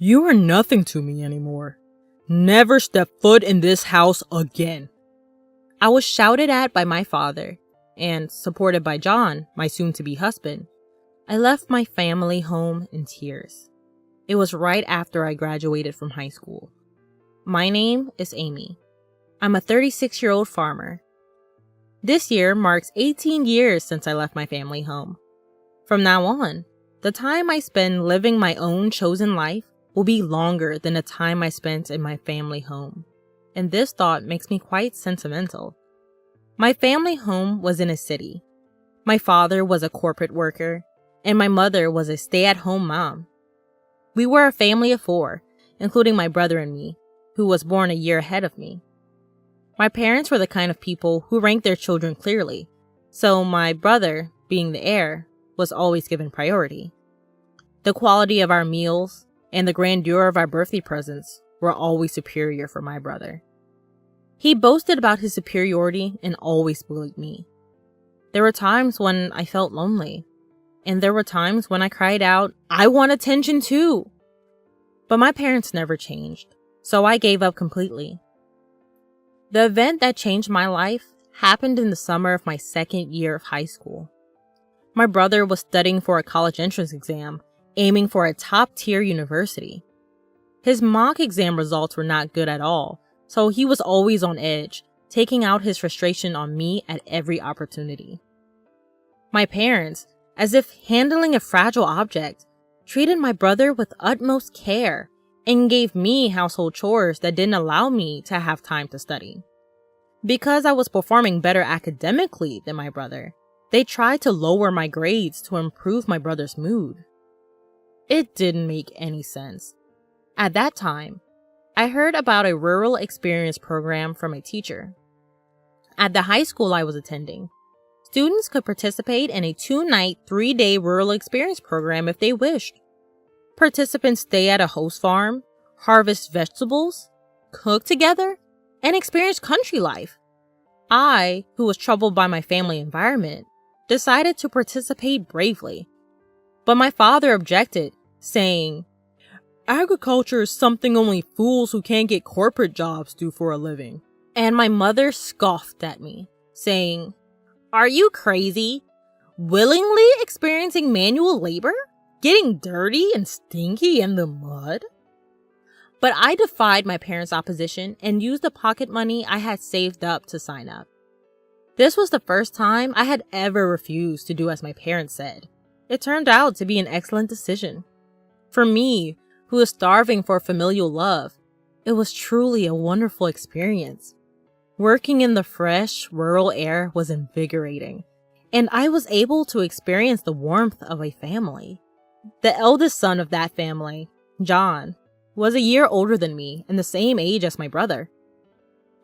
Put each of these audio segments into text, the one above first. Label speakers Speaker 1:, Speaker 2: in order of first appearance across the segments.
Speaker 1: You are nothing to me anymore. Never step foot in this house again. I was shouted at by my father, and supported by John, my soon-to-be husband. I left my family home in tears. It was right after I graduated from high school. My name is Amy. I'm a 36-year-old farmer. This year marks 18 years since I left my family home. From now on, the time I spend living my own chosen life will be longer than the time I spent in my family home. And this thought makes me quite sentimental. My family home was in a city. My father was a corporate worker, and my mother was a stay-at-home mom. We were a family of 4, including my brother and me, who was born a year ahead of me. My parents were the kind of people who ranked their children clearly, so my brother, being the heir, was always given priority. The quality of our meals and the grandeur of our birthday presents were always superior for my brother. He boasted about his superiority and always bullied me. There were times when I felt lonely, and there were times when I cried out, "I want attention too!" But my parents never changed, so I gave up completely. The event that changed my life happened in the summer of my second year of high school. My brother was studying for a college entrance exam, aiming for a top-tier university. His mock exam results were not good at all, so he was always on edge, taking out his frustration on me at every opportunity. My parents, as if handling a fragile object, treated my brother with utmost care and gave me household chores that didn't allow me to have time to study. Because I was performing better academically than my brother, they tried to lower my grades to improve my brother's mood. It didn't make any sense. At that time, I heard about a rural experience program from a teacher. At the high school I was attending, students could participate in a 2-night, 3-day rural experience program if they wished. Participants stay at a host farm, harvest vegetables, cook together, and experience country life. I, who was troubled by my family environment, decided to participate bravely. But my father objected, saying, "Agriculture is something only fools who can't get corporate jobs do for a living." And my mother scoffed at me, saying, "Are you crazy? Willingly experiencing manual labor? Getting dirty and stinky in the mud?" But I defied my parents' opposition and used the pocket money I had saved up to sign up. This was the first time I had ever refused to do as my parents said. It turned out to be an excellent decision. For me, who was starving for familial love, it was truly a wonderful experience. Working in the fresh, rural air was invigorating, and I was able to experience the warmth of a family. The eldest son of that family, John, was a year older than me and the same age as my brother.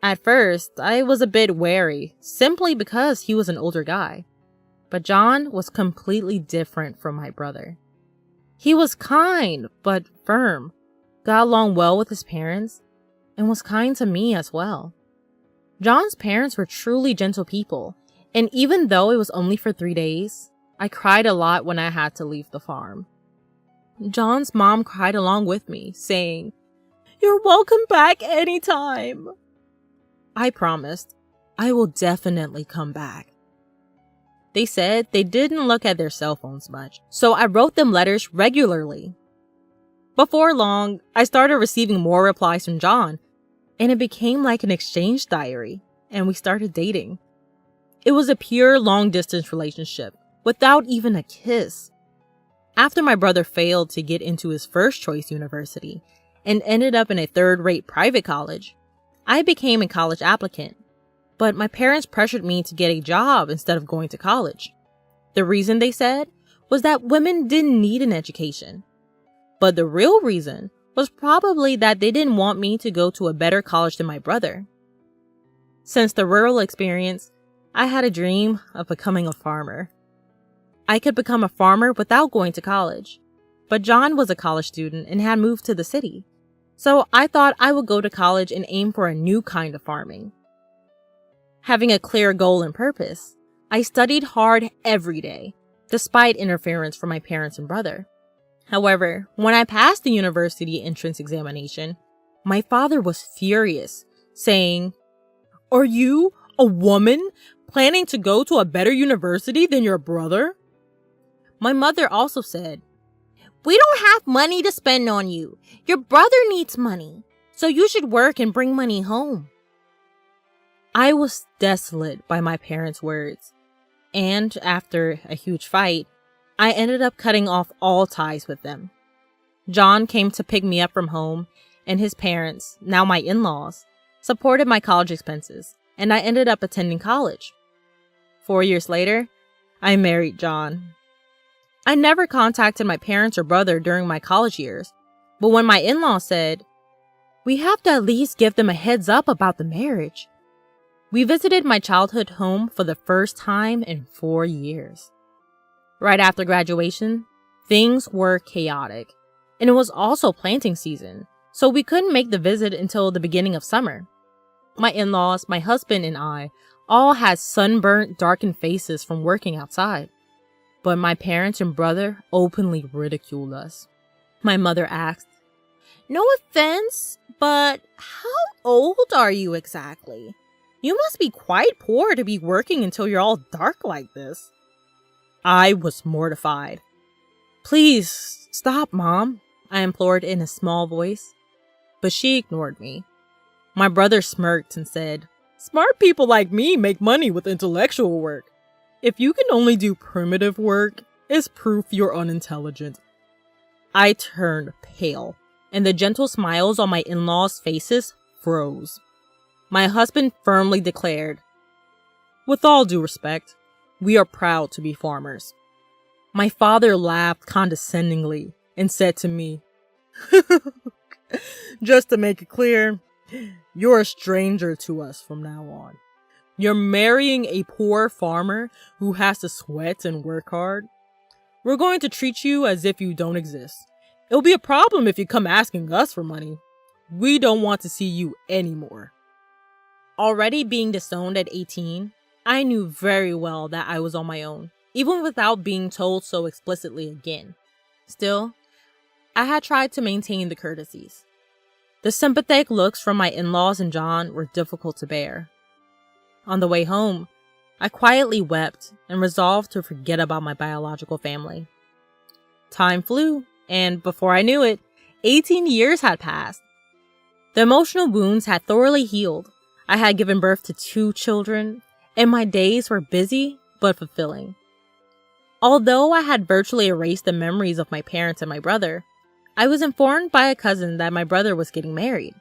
Speaker 1: At first, I was a bit wary, simply because he was an older guy. But John was completely different from my brother. He was kind, but firm, got along well with his parents, and was kind to me as well. John's parents were truly gentle people, and even though it was only for 3 days, I cried a lot when I had to leave the farm. John's mom cried along with me, saying, "You're welcome back anytime." I promised, I will definitely come back. They said they didn't look at their cell phones much, so I wrote them letters regularly. Before long, I started receiving more replies from John, and it became like an exchange diary, and we started dating. It was a pure long-distance relationship, without even a kiss. After my brother failed to get into his first choice university, and ended up in a third-rate private college, I became a college applicant. But my parents pressured me to get a job instead of going to college. The reason, they said, was that women didn't need an education. But the real reason was probably that they didn't want me to go to a better college than my brother. Since the rural experience, I had a dream of becoming a farmer. I could become a farmer without going to college. But John was a college student and had moved to the city. So I thought I would go to college and aim for a new kind of farming. Having a clear goal and purpose, I studied hard every day, despite interference from my parents and brother. However, when I passed the university entrance examination, my father was furious, saying, "Are you, a woman, planning to go to a better university than your brother?" My mother also said, "We don't have money to spend on you. Your brother needs money, so you should work and bring money home." I was desolate by my parents' words, and after a huge fight, I ended up cutting off all ties with them. John came to pick me up from home, and his parents, now my in-laws, supported my college expenses, and I ended up attending college. 4 years later, I married John. I never contacted my parents or brother during my college years, but when my in-laws said, "We have to at least give them a heads up about the marriage," we visited my childhood home for the first time in 4 years. Right after graduation, things were chaotic, and it was also planting season, so we couldn't make the visit until the beginning of summer. My in-laws, my husband, and I all had sunburnt, darkened faces from working outside. But my parents and brother openly ridiculed us. My mother asked, "No offense, but how old are you exactly? You must be quite poor to be working until you're all dark like this." I was mortified. "Please, stop, Mom," I implored in a small voice. But she ignored me. My brother smirked and said, "Smart people like me make money with intellectual work. If you can only do primitive work, it's proof you're unintelligent." I turned pale, and the gentle smiles on my in-laws' faces froze. My husband firmly declared, "With all due respect, we are proud to be farmers." My father laughed condescendingly and said to me, "Just to make it clear, you're a stranger to us from now on. You're marrying a poor farmer who has to sweat and work hard. We're going to treat you as if you don't exist. It'll be a problem if you come asking us for money. We don't want to see you anymore." Already being disowned at 18, I knew very well that I was on my own, even without being told so explicitly again. Still, I had tried to maintain the courtesies. The sympathetic looks from my in-laws and John were difficult to bear. On the way home, I quietly wept and resolved to forget about my biological family. Time flew, and before I knew it, 18 years had passed. The emotional wounds had thoroughly healed. I had given birth to 2 children, and my days were busy but fulfilling. Although I had virtually erased the memories of my parents and my brother, I was informed by a cousin that my brother was getting married.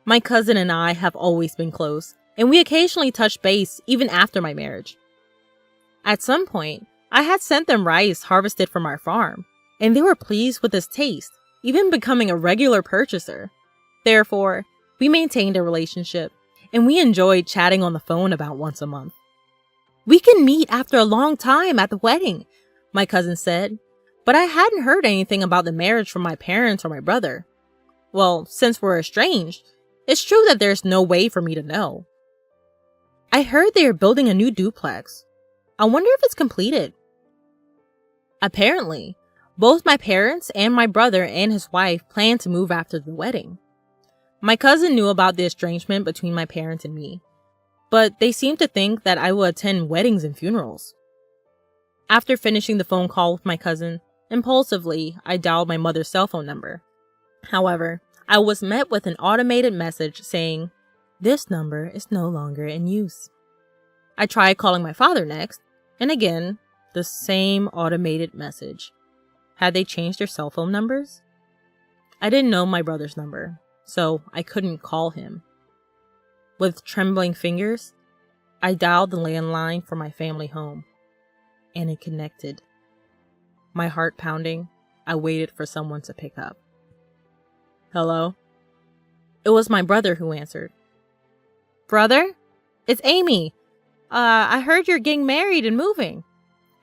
Speaker 1: My cousin and I have always been close, and we occasionally touched base even after my marriage. At some point, I had sent them rice harvested from our farm, and they were pleased with its taste, even becoming a regular purchaser. Therefore, we maintained a relationship, and we enjoyed chatting on the phone about once a month. "We can meet after a long time at the wedding," my cousin said, but I hadn't heard anything about the marriage from my parents or my brother. Well, since we're estranged, it's true that there's no way for me to know. "I heard they are building a new duplex. I wonder if it's completed." Apparently, both my parents and my brother and his wife planned to move after the wedding. My cousin knew about the estrangement between my parents and me, but they seemed to think that I would attend weddings and funerals. After finishing the phone call with my cousin, impulsively, I dialed my mother's cell phone number. However, I was met with an automated message saying, "This number is no longer in use." I tried calling my father next, and again, the same automated message. Had they changed their cell phone numbers? I didn't know my brother's number, so I couldn't call him. With trembling fingers, I dialed the landline for my family home, and it connected. My heart pounding, I waited for someone to pick up. "Hello?" It was my brother who answered. "Brother? It's Amy. I heard you're getting married and moving."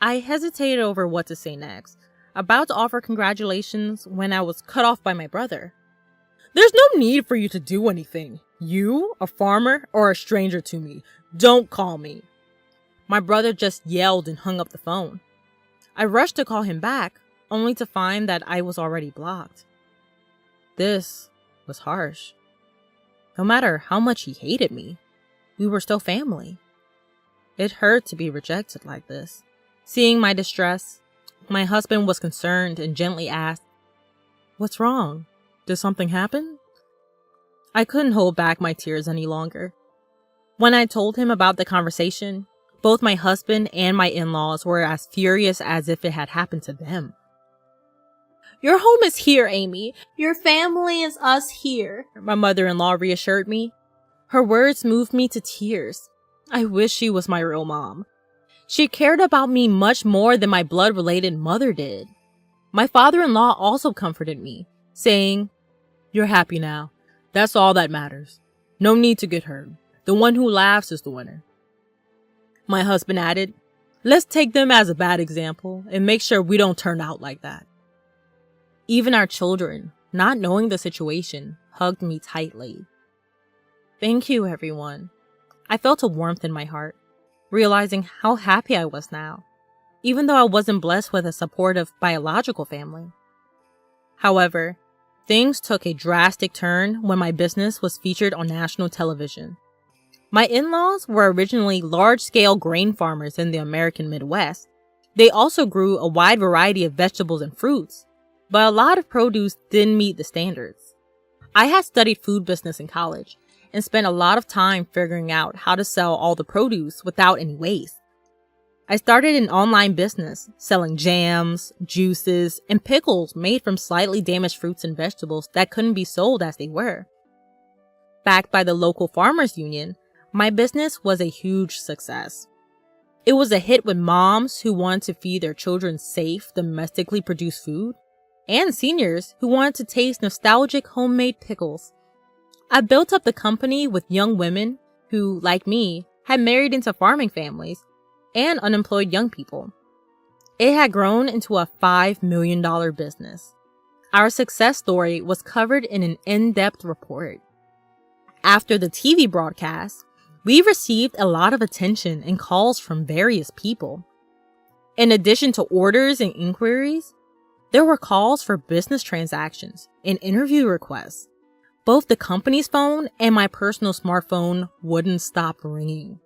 Speaker 1: I hesitated over what to say next, about to offer congratulations when I was cut off by my brother. "There's no need for you to do anything. You, a farmer, are a stranger to me. Don't call me." My brother just yelled and hung up the phone. I rushed to call him back, only to find that I was already blocked. This was harsh. No matter how much he hated me, we were still family. It hurt to be rejected like this. Seeing my distress, my husband was concerned and gently asked, "What's wrong? Did something happen?" I couldn't hold back my tears any longer. When I told him about the conversation, both my husband and my in-laws were as furious as if it had happened to them. "Your home is here, Amy. Your family is us here," my mother-in-law reassured me. Her words moved me to tears. I wish she was my real mom. She cared about me much more than my blood-related mother did. My father-in-law also comforted me, saying, "You're happy now. That's all that matters. No need to get hurt. The one who laughs is the winner." My husband added, "Let's take them as a bad example and make sure we don't turn out like that." Even our children, not knowing the situation, hugged me tightly. Thank you, everyone. I felt a warmth in my heart, realizing how happy I was now, even though I wasn't blessed with a supportive biological family. However, things took a drastic turn when my business was featured on national television. My in-laws were originally large-scale grain farmers in the American Midwest. They also grew a wide variety of vegetables and fruits, but a lot of produce didn't meet the standards. I had studied food business in college and spent a lot of time figuring out how to sell all the produce without any waste. I started an online business selling jams, juices, and pickles made from slightly damaged fruits and vegetables that couldn't be sold as they were. Backed by the local farmers union, my business was a huge success. It was a hit with moms who wanted to feed their children safe, domestically produced food, and seniors who wanted to taste nostalgic homemade pickles. I built up the company with young women who, like me, had married into farming families and unemployed young people. It had grown into a $5 million business. Our success story was covered in an in-depth report. After the TV broadcast, we received a lot of attention and calls from various people. In addition to orders and inquiries, there were calls for business transactions and interview requests. Both the company's phone and my personal smartphone wouldn't stop ringing.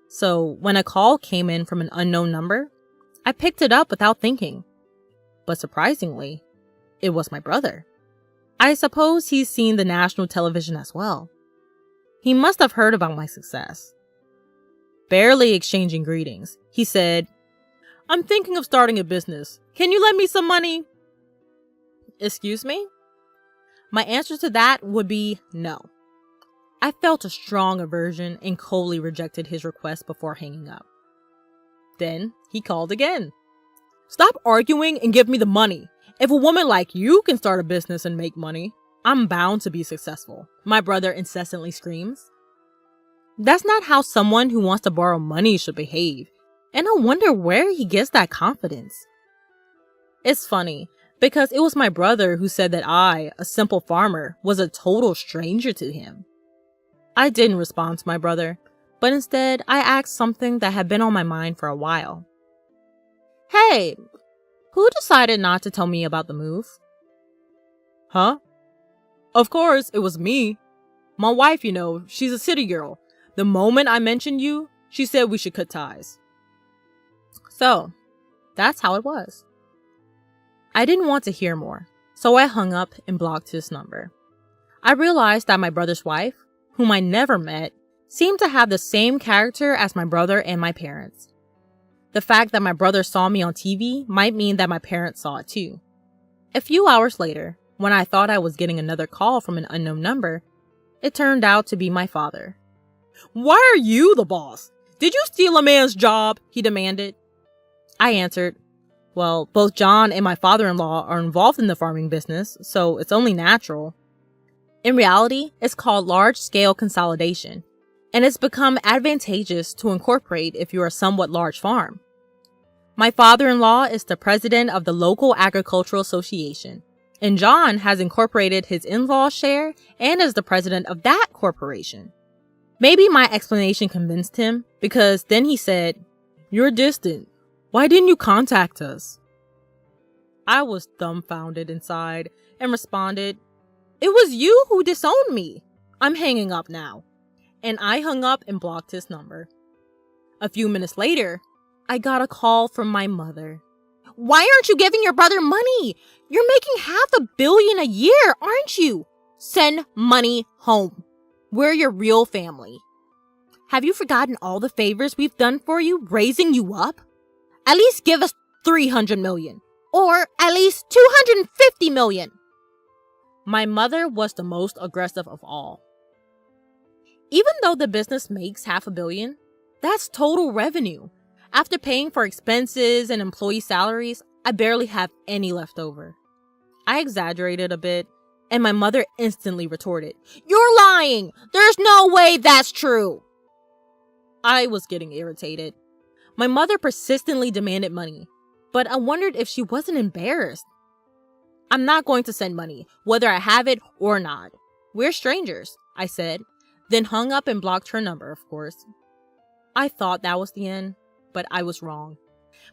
Speaker 1: So when a call came in from an unknown number, I picked it up without thinking. But surprisingly, it was my brother. I suppose he's seen the national television as well. He must have heard about my success. Barely exchanging greetings, he said, "I'm thinking of starting a business. Can you lend me some money?" Excuse me? My answer to that would be no. I felt a strong aversion and coldly rejected his request before hanging up. Then he called again. "Stop arguing and give me the money. If a woman like you can start a business and make money, I'm bound to be successful," my brother incessantly screams. That's not how someone who wants to borrow money should behave, and I wonder where he gets that confidence. It's funny, because it was my brother who said that I, a simple farmer, was a total stranger to him. I didn't respond to my brother, but instead I asked something that had been on my mind for a while. "Hey, who decided not to tell me about the move?" "Huh? Of course, it was me. My wife, she's a city girl. The moment I mentioned you, she said we should cut ties." So, that's how it was. I didn't want to hear more, so I hung up and blocked his number. I realized that my brother's wife, whom I never met, seemed to have the same character as my brother and my parents. The fact that my brother saw me on TV might mean that my parents saw it too. A few hours later, when I thought I was getting another call from an unknown number, it turned out to be my father. "Why are you the boss? Did you steal a man's job?" he demanded. I answered, "Well, both John and my father-in-law are involved in the farming business, so it's only natural." In reality, it's called large-scale consolidation, and it's become advantageous to incorporate if you're a somewhat large farm. My father-in-law is the president of the local agricultural association, and John has incorporated his in-law's share and is the president of that corporation. Maybe my explanation convinced him, because then he said, "You're distant. Why didn't you contact us?" I was dumbfounded inside and responded, "It was you who disowned me. I'm hanging up now." And I hung up and blocked his number. A few minutes later, I got a call from my mother. "Why aren't you giving your brother money? You're making $500 million a year, aren't you? Send money home. We're your real family. Have you forgotten all the favors we've done for you, raising you up? At least give us $300 million. Or at least $250 million. My mother was the most aggressive of all. Even though the business makes $500 million, that's total revenue. After paying for expenses and employee salaries, I barely have any left over. I exaggerated a bit, and my mother instantly retorted, "You're lying! There's no way that's true!" I was getting irritated. My mother persistently demanded money, but I wondered if she wasn't embarrassed. "I'm not going to send money, whether I have it or not. We're strangers," I said, then hung up and blocked her number, of course. I thought that was the end, but I was wrong.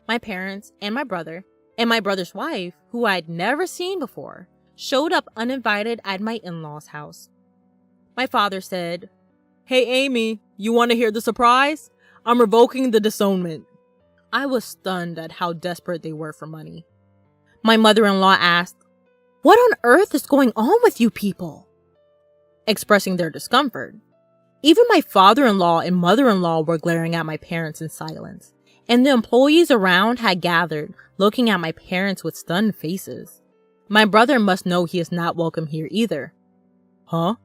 Speaker 1: My parents and my brother's wife, who I'd never seen before, showed up uninvited at my in-laws' house. My father said, "Hey Amy, you want to hear the surprise? I'm revoking the disownment." I was stunned at how desperate they were for money. My mother-in-law asked, "What on earth is going on with you people?" Expressing their discomfort. Even my father-in-law and mother-in-law were glaring at my parents in silence, and the employees around had gathered, looking at my parents with stunned faces. My brother must know he is not welcome here either. "Huh?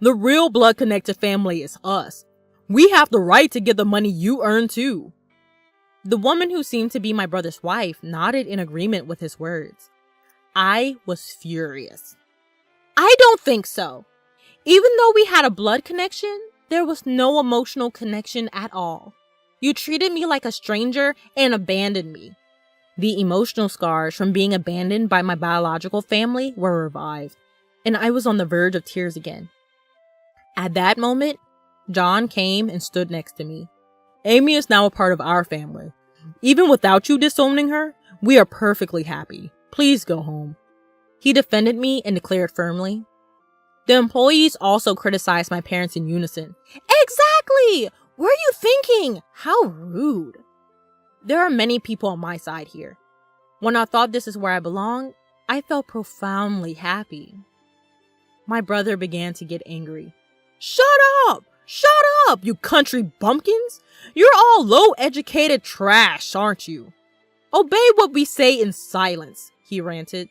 Speaker 1: The real blood-connected family is us. We have the right to get the money you earn too." The woman who seemed to be my brother's wife nodded in agreement with his words. I was furious. "I don't think so. Even though we had a blood connection, there was no emotional connection at all. You treated me like a stranger and abandoned me." The emotional scars from being abandoned by my biological family were revived, and I was on the verge of tears again. At that moment, John came and stood next to me. "Amy is now a part of our family. Even without you disowning her, we are perfectly happy. Please go home." He defended me and declared firmly. The employees also criticized my parents in unison. "Exactly! What are you thinking? How rude." There are many people on my side here. When I thought this is where I belong, I felt profoundly happy. My brother began to get angry. "Shut up! Shut up, you country bumpkins! You're all low-educated trash, aren't you? Obey what we say in silence," he ranted.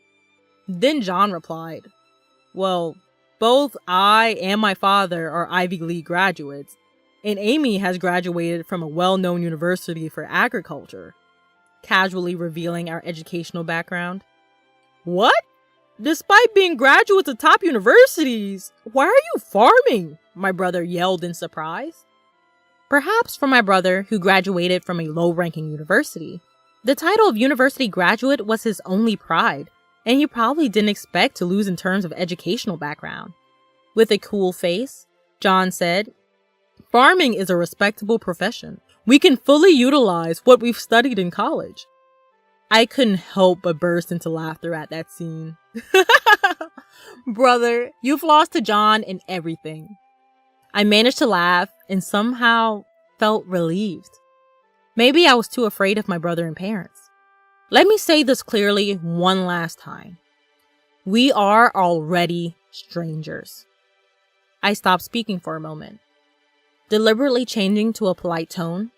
Speaker 1: Then John replied, "Well, both I and my father are Ivy League graduates, and Amy has graduated from a well-known university for agriculture," casually revealing our educational background. "What? Despite being graduates of top universities, why are you farming?" my brother yelled in surprise. Perhaps for my brother, who graduated from a low-ranking university, the title of university graduate was his only pride, and he probably didn't expect to lose in terms of educational background. With a cool face, John said, "Farming is a respectable profession. We can fully utilize what we've studied in college." I couldn't help but burst into laughter at that scene. Brother, you've lost to John in everything. I managed to laugh and somehow felt relieved. Maybe I was too afraid of my brother and parents. Let me say this clearly one last time. We are already strangers. I stopped speaking for a moment, deliberately changing to a polite tone.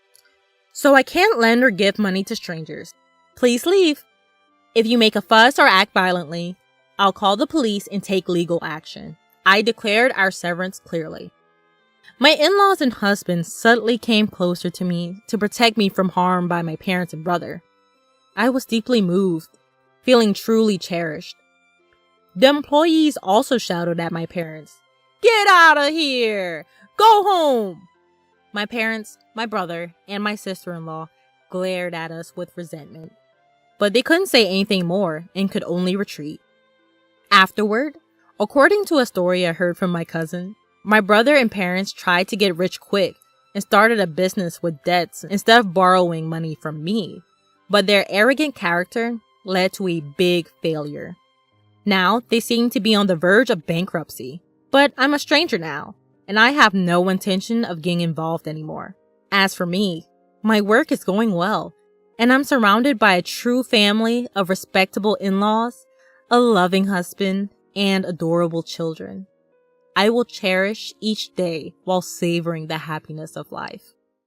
Speaker 1: "So I can't lend or give money to strangers. Please leave. If you make a fuss or act violently, I'll call the police and take legal action." I declared our severance clearly. My in-laws and husband subtly came closer to me to protect me from harm by my parents and brother. I was deeply moved, feeling truly cherished. The employees also shouted at my parents, "Get out of here! Go home!" My parents, my brother, and my sister-in-law glared at us with resentment, but they couldn't say anything more and could only retreat. Afterward, according to a story I heard from my cousin, my brother and parents tried to get rich quick and started a business with debts instead of borrowing money from me, but their arrogant character led to a big failure. Now, they seem to be on the verge of bankruptcy. But I'm a stranger now, and I have no intention of getting involved anymore. As for me, my work is going well, and I'm surrounded by a true family of respectable in-laws, a loving husband, and adorable children. I will cherish each day while savoring the happiness of life.